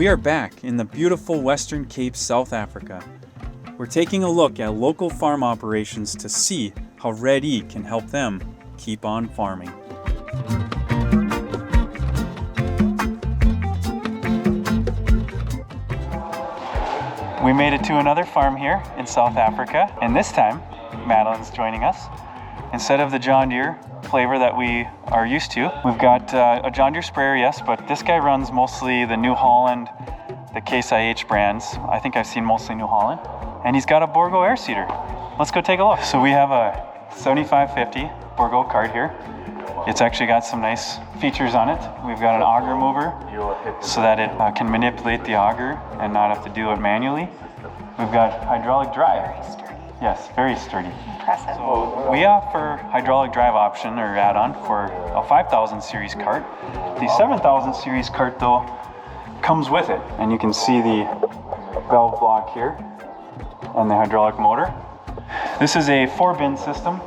We are back in the beautiful Western Cape, South Africa. We're taking a look at local farm operations to see how Red E can help them keep on farming. We made it to another farm here in South Africa, and this time Madeline's joining us. Instead of the John Deere flavor that we are used to, we've got a John Deere sprayer, yes, but this guy runs mostly the New Holland, the Case IH brands. I think I've seen mostly New Holland. And he's got a Bourgault air seeder. Let's go take a look. So we have a 7550 Bourgault cart here. It's actually got some nice features on it. We've got an auger mover so that it can manipulate the auger and not have to do it manually. We've got hydraulic drive. Very sturdy. Yes, very sturdy. Impressive. So we offer hydraulic drive option or add-on for a 5000 series cart. The 7000 series cart though comes with it, and you can see the valve block here and the hydraulic motor. This is a 4-bin system,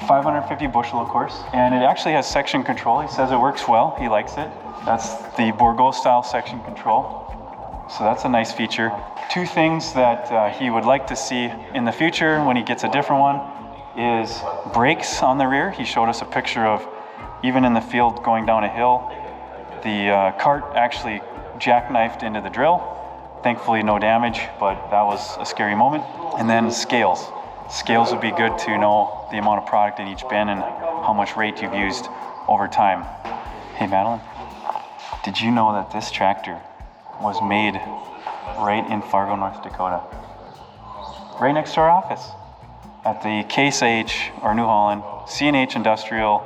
550 bushel of course, and it actually has section control. He says it works well, he likes it. That's the Bourgault style section control. So that's a nice feature. Two things that he would like to see in the future when he gets a different one is brakes on the rear. He showed us a picture of, even in the field going down a hill, the cart actually jackknifed into the drill. Thankfully no damage, but that was a scary moment. And then scales. Scales would be good to know the amount of product in each bin and how much rate you've used over time. Hey Madeline, did you know that this tractor was made right in Fargo, North Dakota? Right next to our office at the Case IH or New Holland C&H Industrial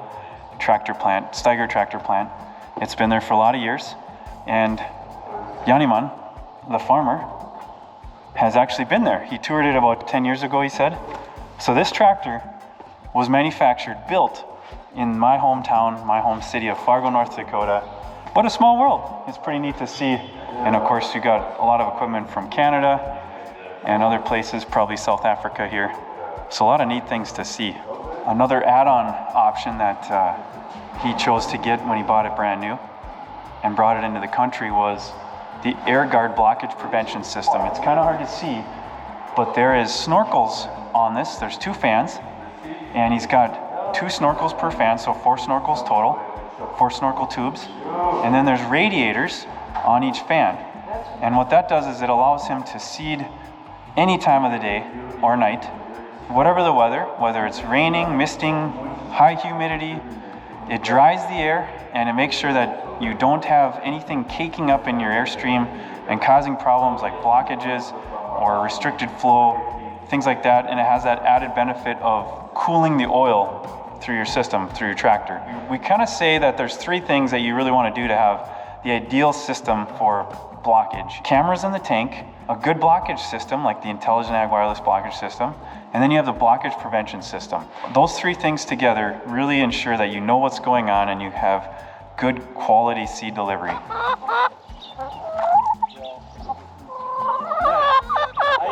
Tractor Plant, Steiger Tractor Plant. It's been there for a lot of years, and Janiman, the farmer, has actually been there. He toured it about 10 years ago, he said. So this tractor was manufactured, built in my hometown, my home city of Fargo, North Dakota. What a small world. It's pretty neat to see. And of course, you got a lot of equipment from Canada and other places, probably South Africa here. So a lot of neat things to see. Another add-on option that he chose to get when he bought it brand new and brought it into the country was the air guard blockage prevention system. It's kind of hard to see, but there is snorkels on this. There's 2 fans, and he's got 2 snorkels per fan, so 4 snorkels total, 4 snorkel tubes. And then there's radiators on each fan. And what that does is it allows him to seed any time of the day or night, whatever the weather, whether it's raining, misting, high humidity. It dries the air and it makes sure that you don't have anything caking up in your airstream and causing problems like blockages or restricted flow, things like that. And it has that added benefit of cooling the oil through your system, through your tractor. We kind of say that there's 3 things that you really want to do to have the ideal system for blockage. Cameras in the tank, a good blockage system like the Intelligent Ag Wireless blockage system, and then you have the blockage prevention system. Those 3 things together really ensure that you know what's going on and you have good quality seed delivery.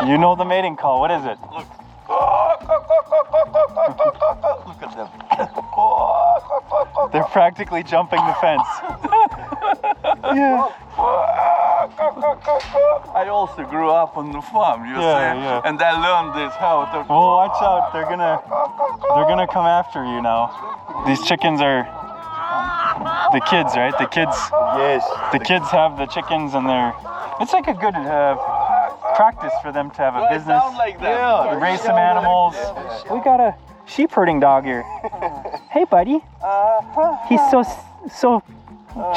You know the mating call, what is it? Look. Look at them. They're practically jumping the fence. Yeah. I also grew up on the farm, you see, and I learned this how to. Oh, watch out! They're gonna come after you now. These chickens are the kids, right? The kids. Yes. The kids have the chickens, and it's like a good practice for them to have a business. Like that. Yeah. Raise some animals. We got a sheep herding dog here. Hey, buddy. He's so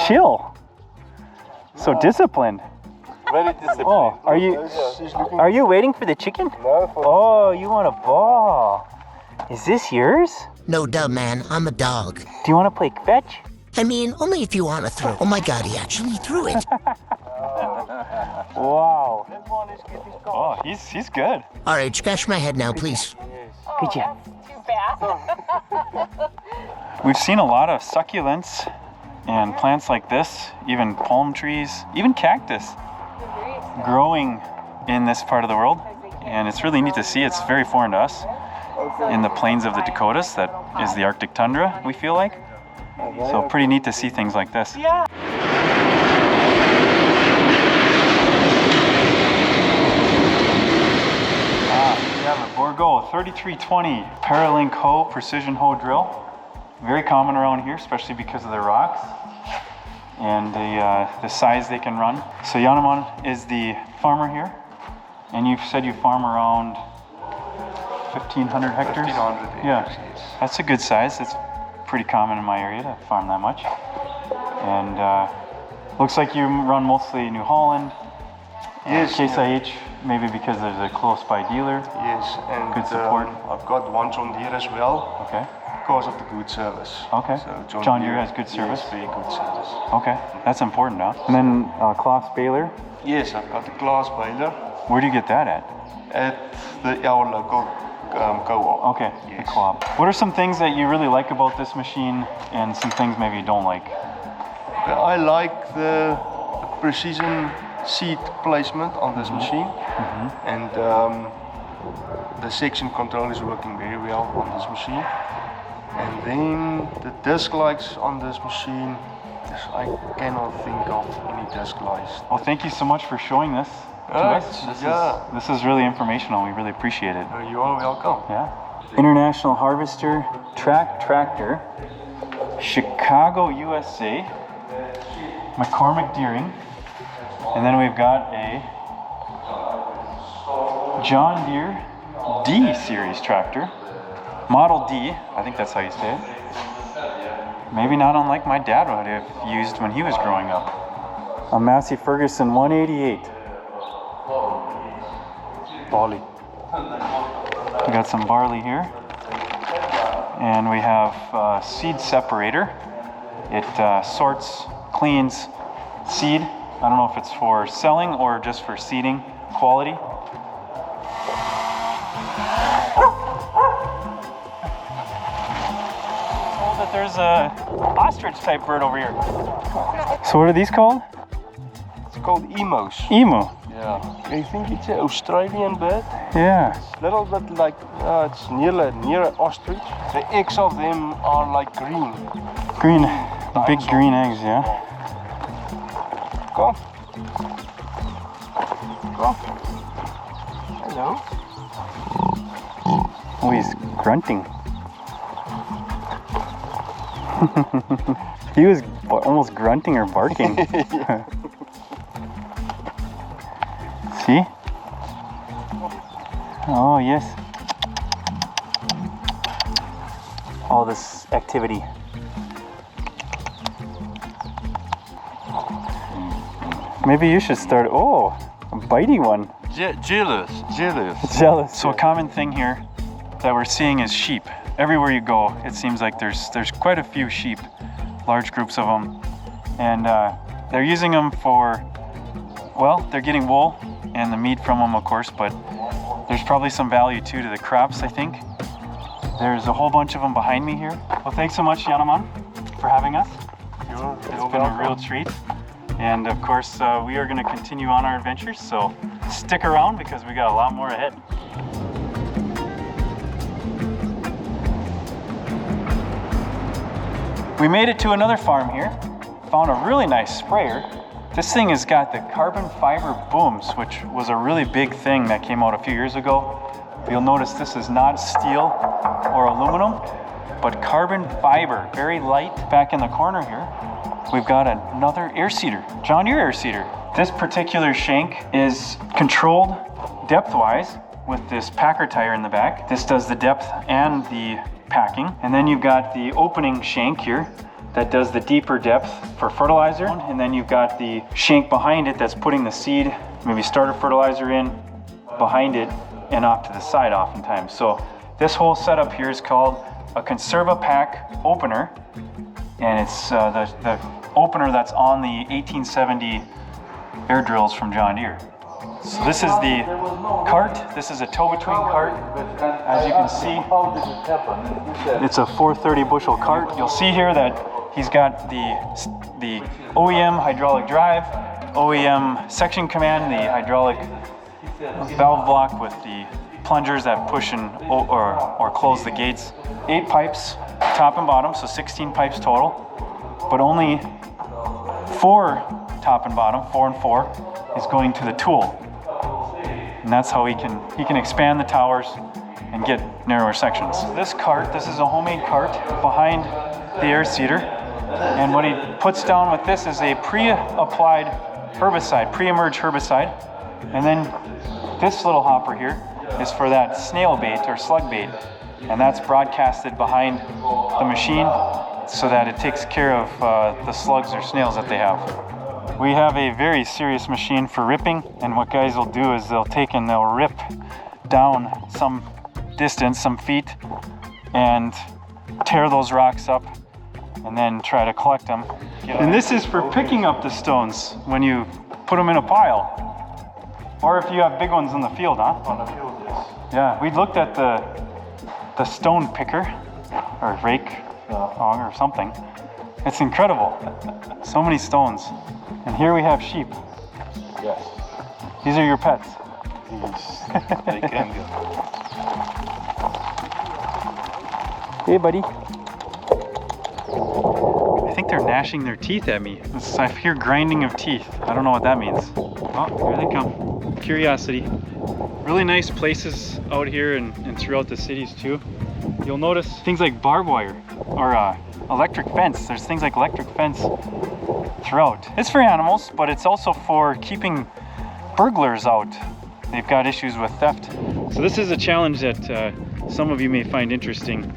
chill. So disciplined. Very disciplined. Oh, are you waiting for the chicken? No. Oh, you want a ball. Is this yours? No, dumb man, I'm a dog. Do you want to play fetch? I mean, only if you want to throw. Oh my god, he actually threw it. Wow. Oh, he's good. All right, scratch my head now, please. Good job. Too fast. We've seen a lot of succulents and plants like this, even palm trees, even cactus growing in this part of the world. And it's really neat to see. It's very foreign to us in the plains of the Dakotas. That is the Arctic tundra, we feel like. So pretty neat to see things like this. Yeah. Bourgault 3320 Paralink hoe, precision hoe drill. Very common around here, especially because of the rocks and the size they can run. So Janeman is the farmer here, and you've said you farm around 1,500 hectares? 1,500 acres, yeah. yes. That's a good size. It's pretty common in my area to farm that much. And looks like you run mostly New Holland, Yes. Case IH, maybe because there's a close by dealer. Yes, and Good support. I've got one John Deere as well. Okay. Because of the good service. Okay. So John Deere has good service? Yes, very good service. Okay, that's important now. And then Klaas baler. Yes, I've got a glass baler Where do you get that at? at our local co-op. Okay, Yes. the co-op. What are some things that you really like about this machine, and some things maybe you don't like? I like the precision seed placement on this machine, and the section control is working very well on this machine. And then the disc lights on this machine, I cannot think of any disc lights. Well, thank you so much for showing this to us. This is really informational. We really appreciate it. You are welcome. Yeah. International Harvester Tractor, Chicago, USA, McCormick Deering, and then we've got a John Deere D series tractor, Model D. I think that's how you say it. Maybe not unlike my dad would have used when he was growing up. A Massey Ferguson 188. Barley. We got some barley here, and we have a seed separator. It sorts, cleans seed. I don't know if it's for selling or just for seeding quality. Oh, that there's a ostrich type bird over here. So what are these called? It's called Emus. Emu. Yeah. I think it's an Australian bird. Yeah. Little bit like, it's near an ostrich. The eggs of them are like green. Green, big green eggs, yeah. Come. Come. Hello. Oh, he's grunting. He was almost grunting or barking. See? Oh, yes. All this activity. Maybe you should start. Oh, a bitey one. Jealous. Jealous. So a common thing here that we're seeing is sheep. Everywhere you go, it seems like there's quite a few sheep, large groups of them, and they're using them for, well, they're getting wool and the meat from them, of course, but there's probably some value too to the crops, I think. There's a whole bunch of them behind me here. Well, thanks so much, Janeman, for having us. It's been a real treat. And of course, we are going to continue on our adventures, so stick around because we got a lot more ahead. We made it to another farm here, found a really nice sprayer. This thing has got the carbon fiber booms, which was a really big thing that came out a few years ago. You'll notice this is not steel or aluminum, but carbon fiber, very light. Back in the corner here, we've got another air seeder, John Deere air seeder. This particular shank is controlled depth-wise with this packer tire in the back. This does the depth and the packing. And then you've got the opening shank here that does the deeper depth for fertilizer. And then you've got the shank behind it that's putting the seed, maybe starter fertilizer in behind it and off to the side oftentimes. So this whole setup here is called a Conserva Pack opener. And it's the opener that's on the 1870 air drills from John Deere. So this is the cart. This is a tow-between cart. As you can see, it's a 430 bushel cart. You'll see here that he's got the OEM hydraulic drive, OEM section command, the hydraulic valve block with the plungers that push and or close the gates. 8 pipes, top and bottom, so 16 pipes total, but only 4 top and bottom, 4 and 4, is going to the tool. And that's how he can expand the towers and get narrower sections. This cart, this is a homemade cart behind the air seeder, and what he puts down with this is a pre-applied herbicide, pre-emerge herbicide, and then this little hopper here is for that snail bait or slug bait, and that's broadcasted behind the machine so that it takes care of the slugs or snails that they have. We have a very serious machine for ripping, and what guys will do is they'll take and they'll rip down some distance, some feet, and tear those rocks up and then try to collect them. And this is for picking up the stones when you put them in a pile. Or if you have big ones in the field, huh? On the field, yes. Yeah, we looked at the stone picker, or rake, or something. It's incredible. So many stones. And here we have sheep. Yes. These are your pets. They can go. Hey, buddy. I think they're gnashing their teeth at me. I hear grinding of teeth. I don't know what that means. Oh, here they come. Curiosity. Really nice places out here and throughout the cities too. You'll notice things like barbed wire or electric fence. There's things like electric fence throughout. It's for animals, but it's also for keeping burglars out. They've got issues with theft. So this is a challenge that some of you may find interesting,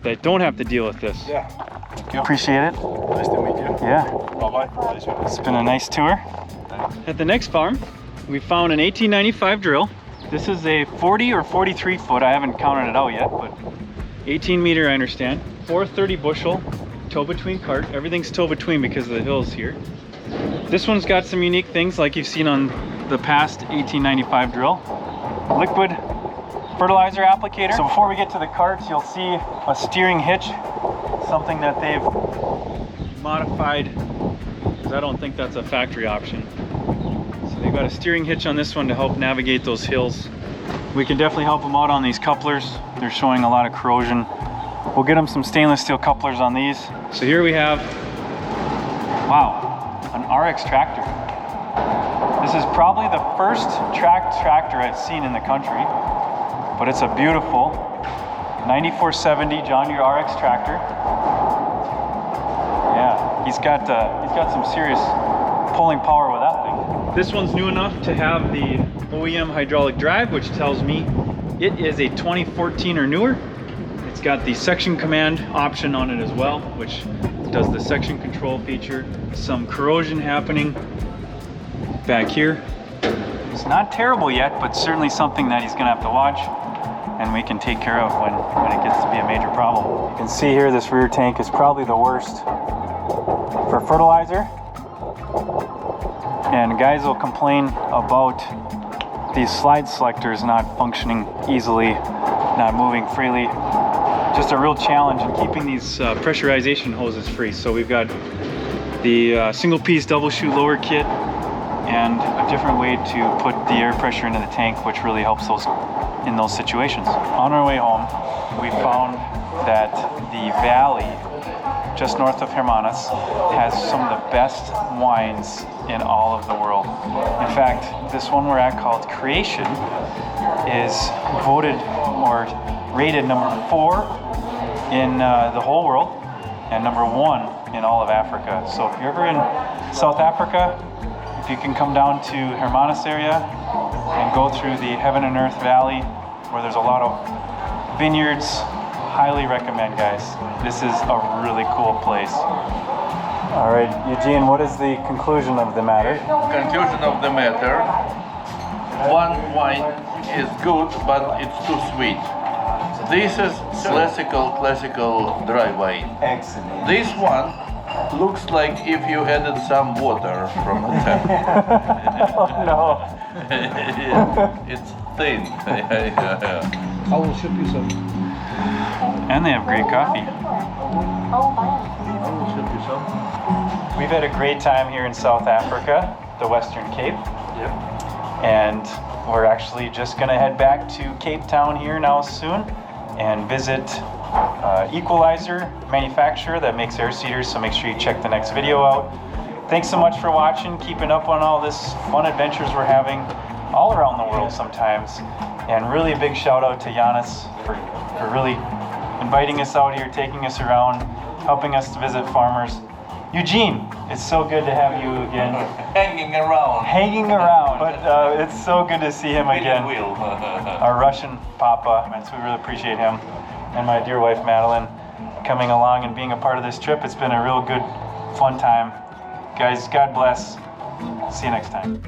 that don't have to deal with this. Yeah. Thank you. Appreciate it. Nice to meet you. Yeah. Bye-bye. Pleasure. It's been a nice tour. At the next farm, we found an 1895 drill. This is a 40 or 43 foot, I haven't counted it out yet, but 18 meter I understand. 430 bushel, toe between cart. Everything's toe between because of the hills here. This one's got some unique things like you've seen on the past 1895 drill. Liquid fertilizer applicator. So before we get to the carts, you'll see a steering hitch, something that they've modified, because I don't think that's a factory option. So they've got a steering hitch on this one to help navigate those hills. We can definitely help them out on these couplers. They're showing a lot of corrosion. We'll get them some stainless steel couplers on these. So here we have, wow, an RX tractor. This is probably the first tracked tractor I've seen in the country, but it's a beautiful 9470 John Deere RX tractor. Yeah, he's got some serious pulling power with that thing. This one's new enough to have the OEM hydraulic drive, which tells me it is a 2014 or newer. It's got the section command option on it as well, which does the section control feature. Some corrosion happening back here. It's not terrible yet, but certainly something that he's gonna have to watch and we can take care of when it gets to be a major problem. You can see here this rear tank is probably the worst for fertilizer. And guys will complain about these slide selectors not functioning easily, not moving freely. Just a real challenge in keeping these pressurization hoses free. So we've got the single piece double chute lower kit and a different way to put the air pressure into the tank, which really helps those in those situations. On our way home, we found that the valley just north of Hermanas has some of the best wines in all of the world. In fact, this one we're at called Creation is voted or rated number 4 in the whole world and number 1 in all of Africa. So if you're ever in South Africa, if you can come down to Hermanas area and go through the Heaven and Earth Valley where there's a lot of vineyards, highly recommend, guys. This is a really cool place. All right, Eugene, what is the conclusion of the matter? Conclusion of the matter, one wine is good, but it's too sweet. This is classical dry wine. Excellent. This one looks like if you added some water from a tap. Oh no. It's thin. I will ship you some. And they have great coffee. I will ship you some. We've had a great time here in South Africa, the Western Cape. Yep. And we're actually just gonna head back to Cape Town here now soon and visit Equalizer manufacturer that makes air seeders, so make sure you check the next video out. Thanks so much for watching, keeping up on all this fun adventures we're having all around the world sometimes. And really a big shout out to Giannis for really inviting us out here, taking us around, helping us to visit farmers. Eugene, it's so good to have you again. Hanging around. Hanging around, but it's so good to see him again. Our Russian papa, and so we really appreciate him. And my dear wife Madeline coming along and being a part of this trip. It's been a real good, fun time. Guys, God bless. See you next time.